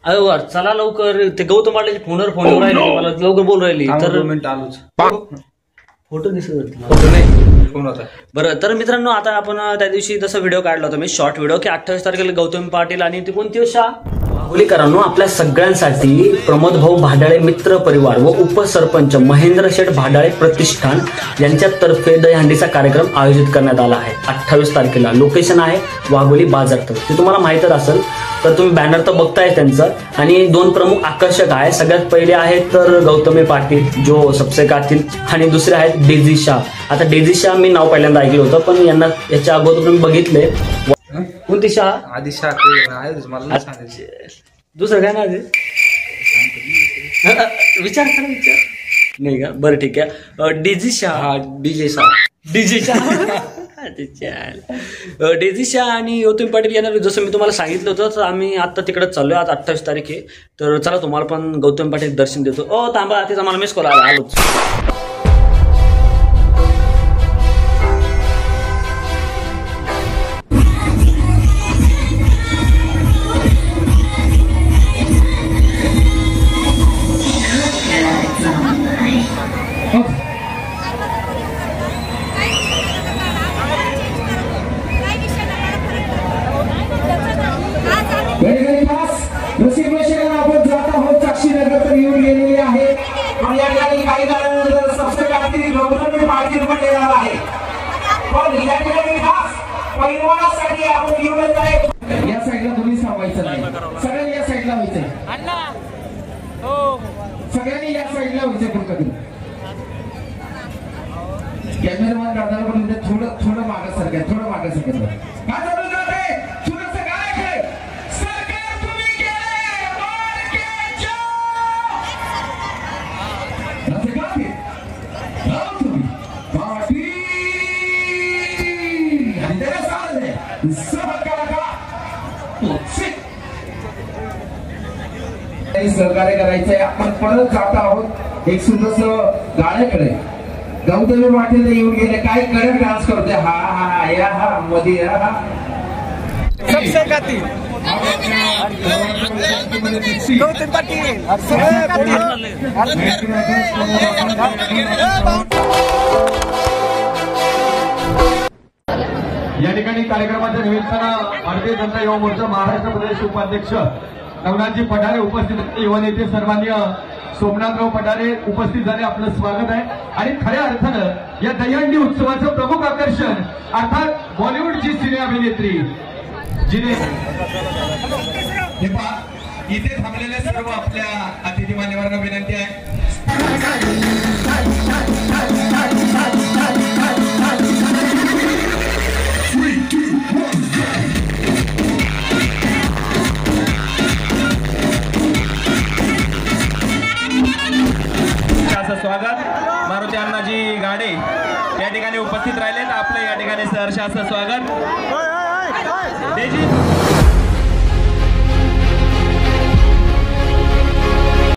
अरे वर चला लवकर, ते गौतम पाटील फोनवर फोन येऊन राहिले, मला लवकर बोल राहिली. तर आलोच. फोटो दिसत फोटो नाही बरं. तर मित्रांनो, आता आपण त्या दिवशी तसा व्हिडिओ काढला होता मी, शॉर्ट व्हिडिओ, की 28 तारखेला गौतम पाटील आणि ती कोणती शाळा आपल्या सगळ्यांसाठी प्रमोद भाऊ भाडाळे मित्र परिवार व उपसरपंच महेंद्र शेठ भाडाळे प्रतिष्ठान यांच्यातर्फे दहीहंडीचा कार्यक्रम आयोजित करण्यात आला आहे 28 तारखेला. लोकेशन आहे वाघोली बाजार तळ, ते तुम्हाला माहीतच असेल. तर तुम्ही बॅनर तर बघताय त्यांचं. आणि 2 प्रमुख आकर्षक आहे. सगळ्यात पहिले आहेत तर गौतमी पाटील जो सबसे कातील, आणि दुसरे आहेत डेझी शाह. आता डेझी शाह मी नाव पहिल्यांदा ऐकलं होतं, पण यांना याच्या अगोदर तुम्ही बघितले. कोणती शाह? आधी शाह दुसरं काय ना विचार नाही का? बरं ठीक आहे. Daisy Shah, DJ Shah Daisy Shah आणि गौतमी पाटील यांना जसं मी तुम्हाला सांगितलं होतं, तर आम्ही आता तिकडेच चाललोय. आज 28 तारीख आहे. तर चला तुम्हाला पण गौतमी पाटील दर्शन देतो. ओ थांबा, तिचा मला मिस कॉल आला, आलोच. आपण जात आहोत साक्षीनगर येऊन गेलेले आहे आणि या ठिकाणी काही काळानंतर सबसे काहीतरी गौतमी पाटील पण येणार आहे. पण या ठिकाणी खास पैलवानासाठी आपण घेऊन येत आहे. या साईडला तुम्ही थांबायचं नाही, सगळ्यांनी या साईडला व्हायचंय. सगळ्यांनी या साईडला व्हायचंय. पण कधी कॅमेरामॅन दादाला पण थोडं मागं सरकाय, थोडं मागं सरकाय. सहकार्य करायचंय. आपण परत जात आहोत एक सुंदरस गाण्याकडे. गौतमी पाटील येऊन गेले, काय कडक डान्स करते. हा हा या हा मध्ये हा सबसे काती गौतमी पाटील या ठिकाणी कार्यक्रमाच्या निमित्तानं भारतीय जनता युवा मोर्चा महाराष्ट्र प्रदेश उपाध्यक्ष नवनाथजी पठारे उपस्थित, युवा नेते सर्वांनी सोमनाथराव पठारे उपस्थित झाले. आपलं स्वागत आहे. आणि खऱ्या अर्थानं या दहीहंडी उत्सवाचं प्रमुख आकर्षण अर्थात बॉलिवूडची सिने अभिनेत्री जिने इथे थांबलेल्या सर्व आपल्या अतिथी मान्यवरांना विनंती आहे. स्वागत मारुती अण्णाजी गाडे या ठिकाणी उपस्थित राहिलेत. आपलं या ठिकाणी सहर्ष असं स्वागत.